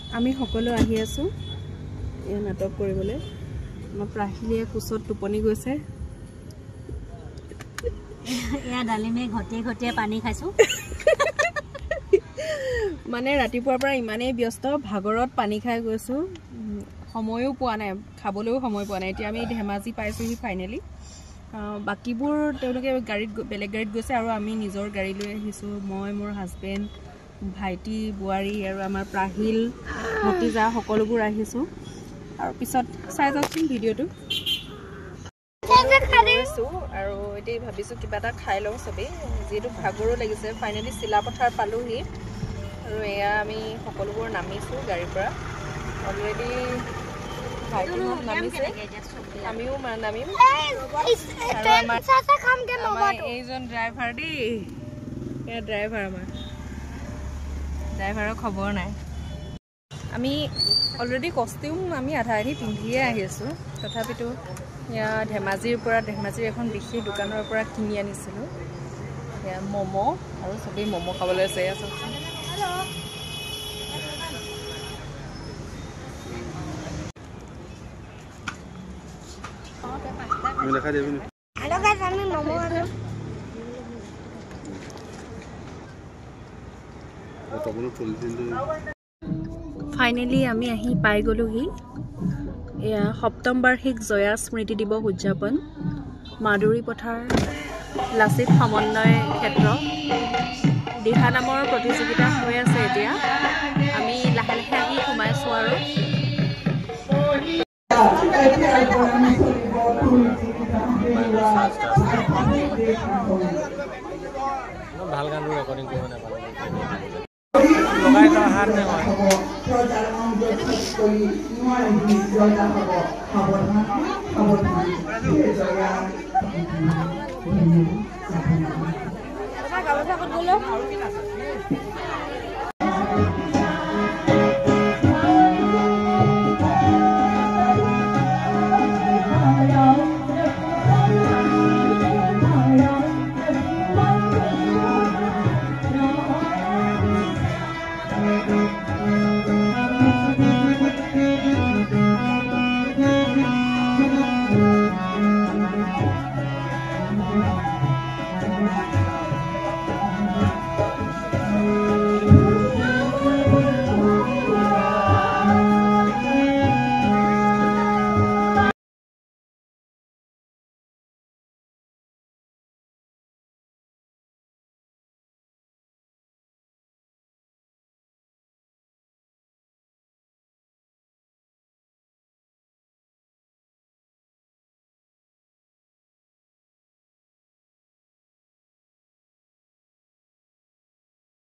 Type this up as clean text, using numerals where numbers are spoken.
আমি সকলো আহি আছো এই নাটক কৰিবলৈ আমাৰ প্ৰাহিলিয়ে কুছত টোপনি গৈছে এয়া ডালিমে ঘটিয়ে পানী খাইছো মানে ৰাতিপুৱাৰ পৰা ইমানেই ব্যস্ত ভাগৰত পানী খাই গৈছো সময়ও পোৱা নাই খাবলৈও সময় পোৱা নাই এতিয়া আমি ধেমাজি পাইছোহি ফাইনেলি বাকিবোৰ তেওঁলোকে গাড়ীত বেলেগ গাড়ীত গৈছে আৰু আমি নিজৰ গাড়ী লৈ আহিছো মই মোৰ হাজবেণ্ড ভাইটি বুৱাৰী আৰু আমাৰ প্ৰাহিল ভতিজা সকলোবোৰ আহিছো আৰু পিছত চাই যাওকচোন ভিডিঅ'টো আৰু এতিয়া ভাবিছো কিবা এটা খাই লওঁ চবেই যিহেতু ভাগৰো লাগিছে ফাইনেলি চিলাপথাৰ পালোহি আৰু এয়া আমি সকলোবোৰ নামিছো গাড়ীৰ পৰা অলৰেডি ভাইটিহঁত নামিছে আমিও নামিম এইজন ড্ৰাইভাৰ দেই এয়া ড্ৰাইভাৰ আমাৰ ড্ৰাইভাৰৰ খবৰ নাই আমি অলৰেডি কষ্টিউম আমি আধা আধি পিন্ধিয়ে আহি আছোঁ তথাপিতো এয়া ধেমাজিৰ এখন বিশেষ দোকানৰ পৰা কিনি আনিছিলোঁ এয়া ম'ম' আৰু চবেই ম'ম' খাবলৈ আছে এয়া চাওকচোন ফাইনেলি আমি আহি পাই গলোহি এয়া সপ্তম বাৰ্ষিক জয়া স্মৃতি দিৱস উদযাপন মাধুৰী পথাৰ লাচিত সমন্বয় ক্ষেত্ৰ দিহা নামৰ প্ৰতিযোগিতা হৈ আছে এতিয়া আমি লাহে লাহে আহি সোমাইছোঁ আৰু ভাল গানটো ৰেকৰ্ডিং কৰিব নাপালো লগাই তো আহাৰ নে হয়